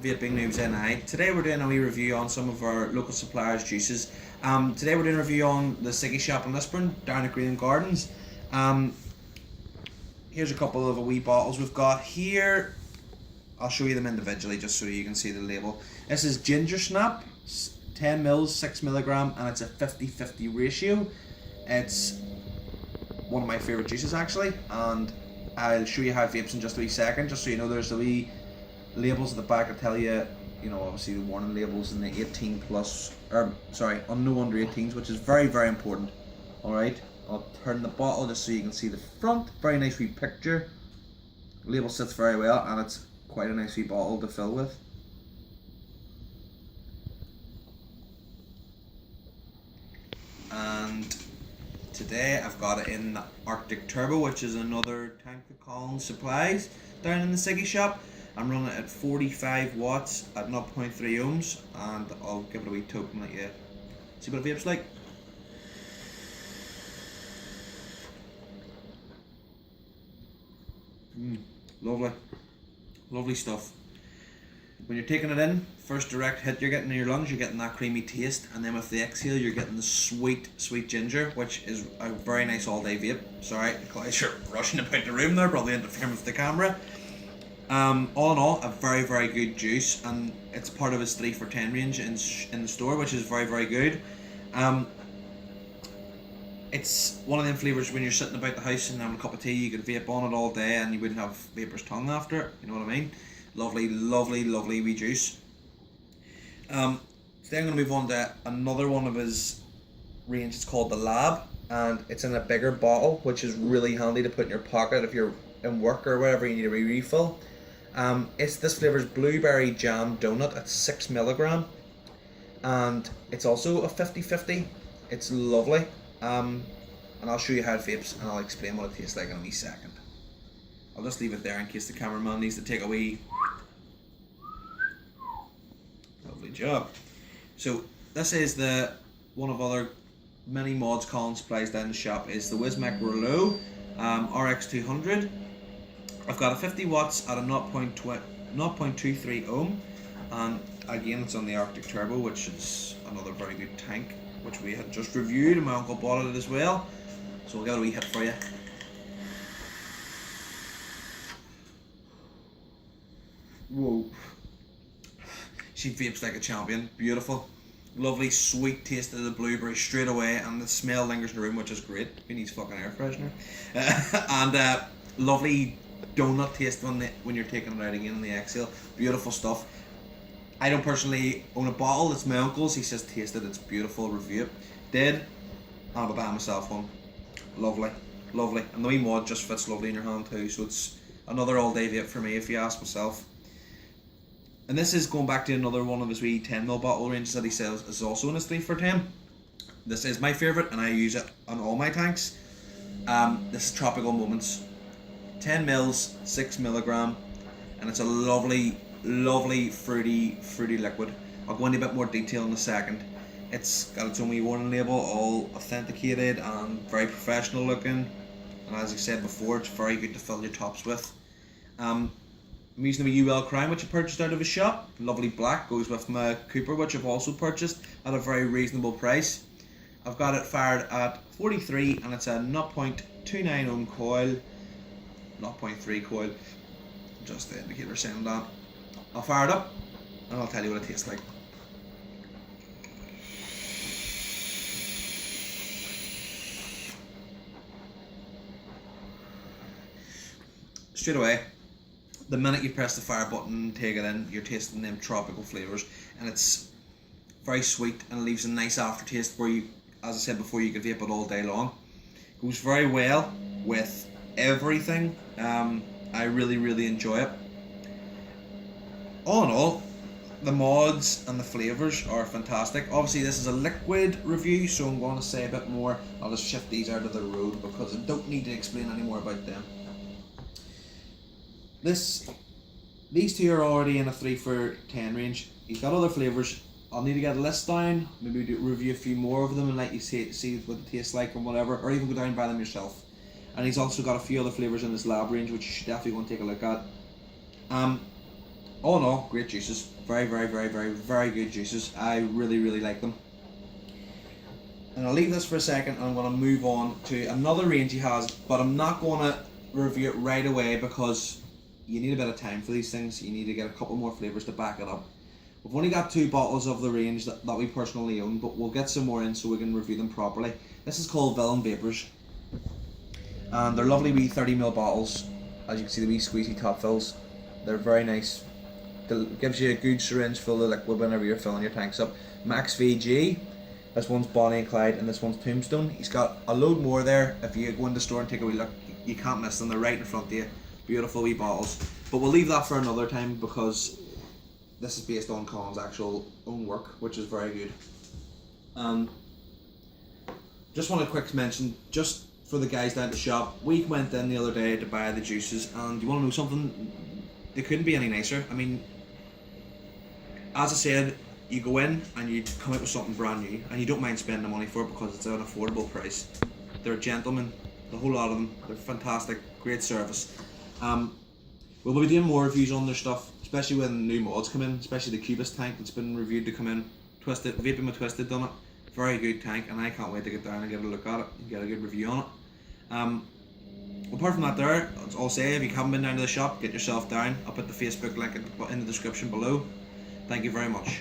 Vaping Noobs NI. Today we're doing a wee review on some of our local suppliers' juices. Today we're doing a review on the Ciggie Shop in Lisburn, down at Green Gardens. Here's a couple of wee bottles we've got here. I'll show you them individually just so you can see the label. This is Ginger Snap, 10 mils, 6 milligram, and it's a 50-50 ratio. It's one of my favourite juices actually, and I'll show you how it vapes in just a wee second, just so you know. There's the wee labels at the back that tell you, obviously the warning labels and the 18 plus, or sorry, on no under 18s, which is very, very important. Alright, I'll turn the bottle just so you can see the front. Very nice wee picture. The label sits very well, and it's quite a nice wee bottle to fill with. And today I've got it in the Arctic Turbo, which is another tank that Colin supplies down in the Ciggie Shop. I'm running it at 45 watts at 0.3 ohms, and I'll give it a wee toke and let you see what it vapes like. Lovely. Lovely stuff. When you're taking it in, first direct hit you're getting in your lungs, you're getting that creamy taste, and then with the exhale you're getting the sweet, sweet ginger, which is a very nice all-day vape. Sorry, Clive's rushing about the room there, probably interfering with the camera. All in all, a very, very good juice, and it's part of his 3 for 10 range in the store, which is very, very good. It's one of them flavours when you're sitting about the house and having a cup of tea, you could vape on it all day and you wouldn't have vapor's tongue after it, you know what I mean? Lovely, lovely, lovely wee juice. Today I'm going to move on to another one of his range. It's called the Lab, and it's in a bigger bottle, which is really handy to put in your pocket if you're in work or whatever you need a wee refill. This flavour's Blueberry Jam Donut at 6 milligram, and it's also a 50-50. It's lovely. And I'll show you how it vapes, and I'll explain what it tastes like in a wee second. I'll just leave it there in case the cameraman needs to take a wee. Lovely job. So this is the one of other many mods Colin supplies down the shop, is the Wismec Rouleau RX200. I've got a 50 watts at a 0.23 ohm, and again it's on the Arctic Turbo, which is another very good tank, which we had just reviewed, and my uncle bought it as well. So we'll get a wee hit for you. Whoa. She vapes like a champion. Beautiful. Lovely sweet taste of the blueberry straight away, and the smell lingers in the room, which is great. Who needs fucking air freshener? And lovely donut taste when you're taking it out again in the exhale. Beautiful stuff. I don't personally own a bottle, it's my uncle's. He says taste it, it's beautiful, review it. Did, I'll buy myself one. Lovely, lovely. And the wee mod just fits lovely in your hand too, so it's another all day vape for me if you ask myself. And this is going back to another one of his wee 10ml bottle ranges that he sells, is also in his 3 for 10. This is my favourite and I use it on all my tanks. This is Tropical Moments. 10 mils, 6 milligram, and it's a lovely, lovely fruity liquid. I'll go into a bit more detail in a second. It's got its own wee warning label, all authenticated and very professional looking. And as I said before, it's very good to fill your tops with. I'm using the UL Crown, which I purchased out of his shop. Lovely black, goes with my Cooper, which I've also purchased at a very reasonable price. I've got it fired at 43, and it's a 0.29 ohm coil, 0.3 coil, just the indicator saying that. I'll fire it up and I'll tell you what it tastes like. Straight away, the minute you press the fire button and take it in, you're tasting them tropical flavours, and it's very sweet and leaves a nice aftertaste where you, as I said before, you could vape it all day long. Goes very well with everything. I really, really enjoy it. All in all, the mods and the flavours are fantastic. Obviously this is a liquid review, so I'm going to say a bit more. I'll just shift these out of the road because I don't need to explain any more about them. These two are already in a 3 for 10 range. He's got other flavours. I'll need to get a list down, maybe review a few more of them and let you see what it tastes like or whatever, or even go down and buy them yourself. And he's also got a few other flavours in his Lab range, which you should definitely go and take a look at. All in all, great juices. Very, very, very, very, very good juices. I really, really like them. And I'll leave this for a second and I'm going to move on to another range he has, but I'm not going to review it right away because you need a bit of time for these things. You need to get a couple more flavours to back it up. We've only got 2 bottles of the range that we personally own, but we'll get some more in so we can review them properly. This is called Villain Vapors. And they're lovely wee 30ml bottles. As you can see, the wee squeezy top fills. They're very nice. It gives you a good syringe full of liquid whenever you're filling your tanks up. Max VG. This one's Bonnie and Clyde and this one's Tombstone. He's got a load more there. If you go in the store and take a wee look, you can't miss them. They're right in front of you. Beautiful wee bottles. But we'll leave that for another time because this is based on Colin's actual own work, which is very good. Just want to quick mention, just for the guys down at the shop, we went in the other day to buy the juices, and you want to know something? They couldn't be any nicer. I mean, as I said, you go in and you come out with something brand new, and you don't mind spending the money for it because it's an affordable price. They're gentlemen, the whole lot of them. They're fantastic, great service. We'll be doing more reviews on their stuff, especially when new mods come in, especially the Cubist tank that's been reviewed to come in. Twisted, Vaping with Twisted done it. Very good tank, and I can't wait to get down and get a look at it and get a good review on it. Apart from that there, I'll say if you haven't been down to the shop, get yourself down. I'll put the Facebook link in the description below. Thank you very much.